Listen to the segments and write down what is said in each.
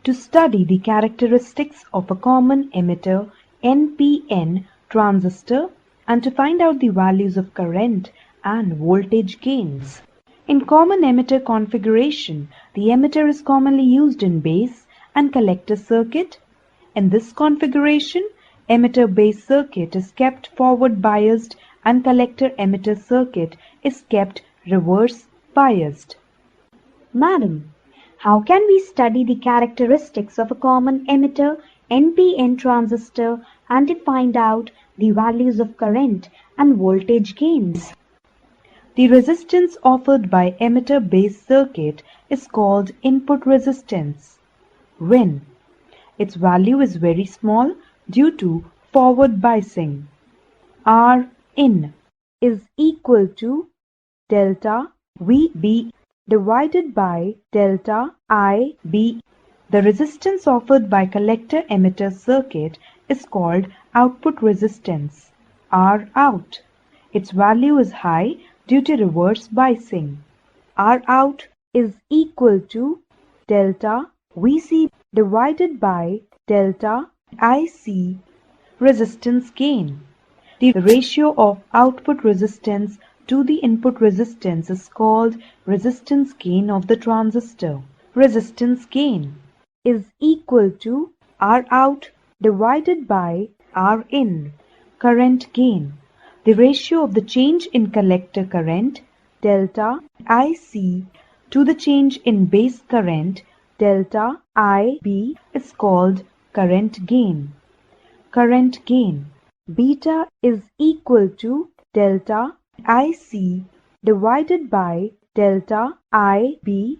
to study the characteristics of a common emitter NPN transistor and to find out the values of current and voltage gains. In common emitter configuration, the emitter is commonly used in base and collector circuit. In this configuration, emitter base circuit is kept forward biased and collector emitter circuit is kept reverse biased. Madam, how can we study the characteristics of a common emitter NPN transistor and to find out the values of current and voltage gains? The resistance offered by emitter base circuit is called input resistance, RIN. Its value is very small due to forward biasing. Rin is equal to delta VB divided by delta IB. The resistance offered by collector emitter circuit is called output resistance, Rout. Its value is high due to reverse biasing. Rout is equal to delta Vc divided by delta IC. Resistance gain. The ratio of output resistance to the input resistance is called resistance gain of the transistor. Resistance gain is equal to Rout divided by Rin. Current gain. The ratio of the change in collector current delta IC to the change in base current delta IB is called current gain. Current gain. Beta is equal to delta IC divided by delta IB.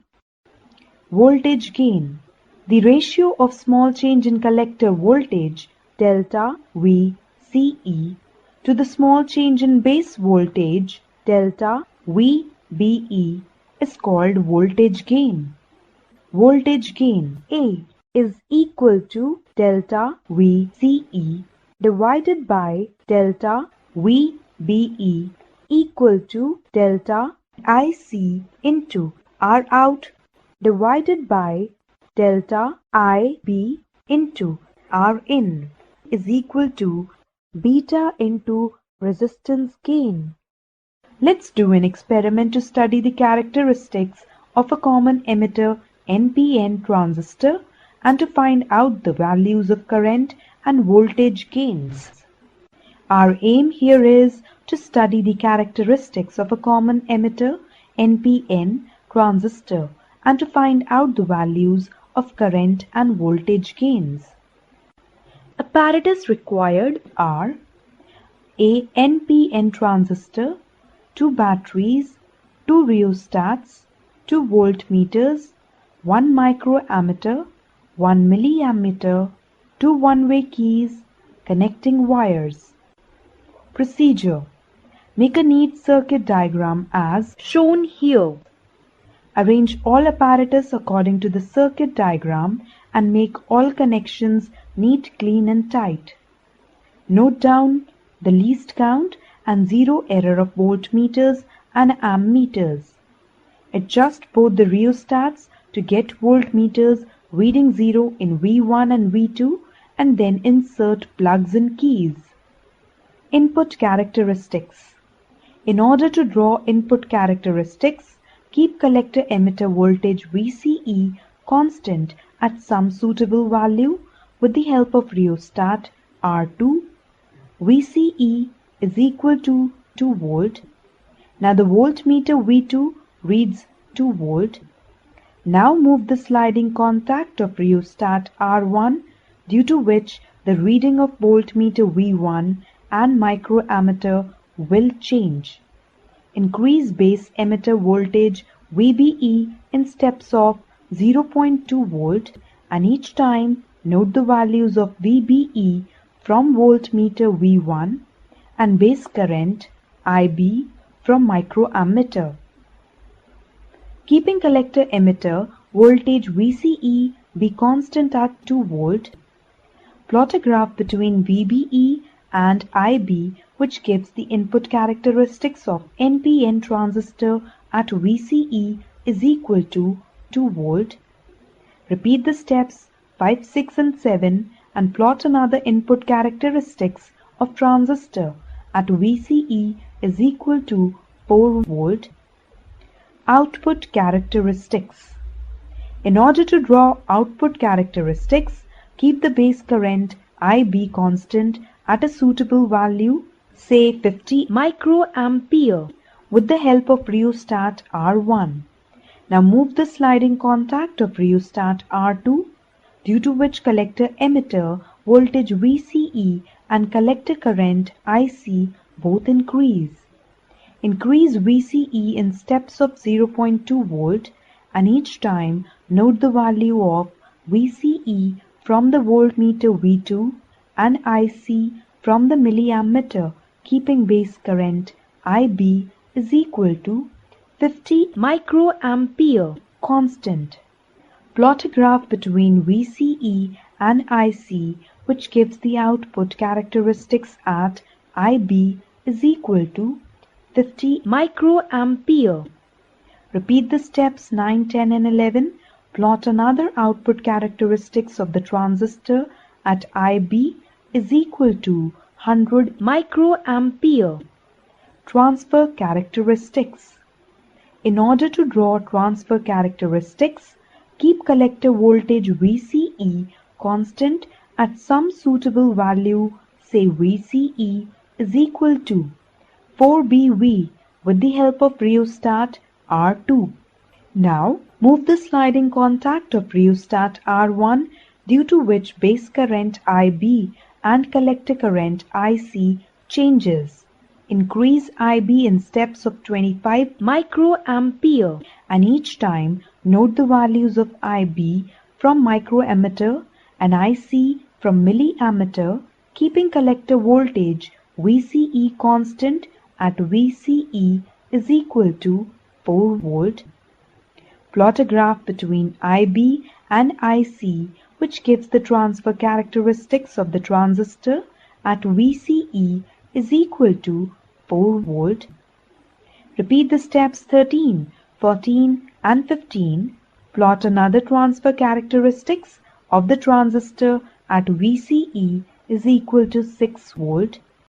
Voltage gain. The ratio of small change in collector voltage delta VCE to the small change in base voltage delta VBE is called voltage gain. Voltage gain. A is equal to delta VCE divided by delta VBE equal to delta IC into Rout divided by delta IB into Rin is equal to beta into resistance gain. Let's do an experiment to study the characteristics of a common emitter NPN transistor and to find out the values of current and voltage gains. Our aim here is to study the characteristics of a common emitter NPN transistor and to find out the values of current and voltage gains. Apparatus required are a NPN transistor, 2 batteries, 2 rheostats, 2 voltmeters, 1 microammeter, 1 milliammeter, 2 one-way keys, connecting wires. Procedure. Make a neat circuit diagram as shown here. Arrange all apparatus according to the circuit diagram and make all connections neat, clean and tight. Note down the least count and zero error of voltmeters and ammeters. Adjust both the rheostats to get voltmeters reading 0 in V1 and V2 and then insert plugs and keys. Input characteristics. In order to draw input characteristics, keep collector emitter voltage VCE constant at some suitable value with the help of rheostat R2. VCE is equal to 2 volt. Now the voltmeter V2 reads 2 volt. Now move the sliding contact of rheostat R1 due to which the reading of voltmeter V1 and microammeter will change. Increase base emitter voltage VBE in steps of 0.2 volt and each time note the values of VBE from voltmeter V1 and base current IB from microammeter. Keeping collector emitter voltage VCE be constant at 2 volt, plot a graph between VBE and IB which gives the input characteristics of NPN transistor at VCE is equal to 2 volt. Repeat the steps 5, 6 and 7 and plot another input characteristics of transistor at VCE is equal to 4 volt. Output characteristics. In order to draw output characteristics, keep the base current IB constant at a suitable value, say 50 microampere, with the help of rheostat R1. Now move the sliding contact of rheostat R2, due to which collector emitter voltage VCE and collector current IC both increase. Increase VCE in steps of 0.2 volt and each time note the value of VCE from the voltmeter V2 and IC from the milliammeter, keeping base current IB is equal to 50 microampere constant. Plot a graph between VCE and IC which gives the output characteristics at IB is equal to 50 microampere. Repeat the steps 9, 10 and 11. Plot another output characteristics of the transistor at IB is equal to 100 microampere. Transfer characteristics. In order to draw transfer characteristics, keep collector voltage VCE constant at some suitable value, say VCE is equal to 4BV with the help of rheostat R2. Now move the sliding contact of rheostat R1, due to which base current IB and collector current IC changes. Increase IB in steps of 25 microampere and each time note the values of IB from microammeter and IC from milliammeter, keeping collector voltage VCE constant at VCE is equal to 4 volt. Plot a graph between IB and IC which gives the transfer characteristics of the transistor at VCE is equal to 4 volt. Repeat the steps 13, 14 and 15. Plot another transfer characteristics of the transistor at VCE is equal to 6 volt.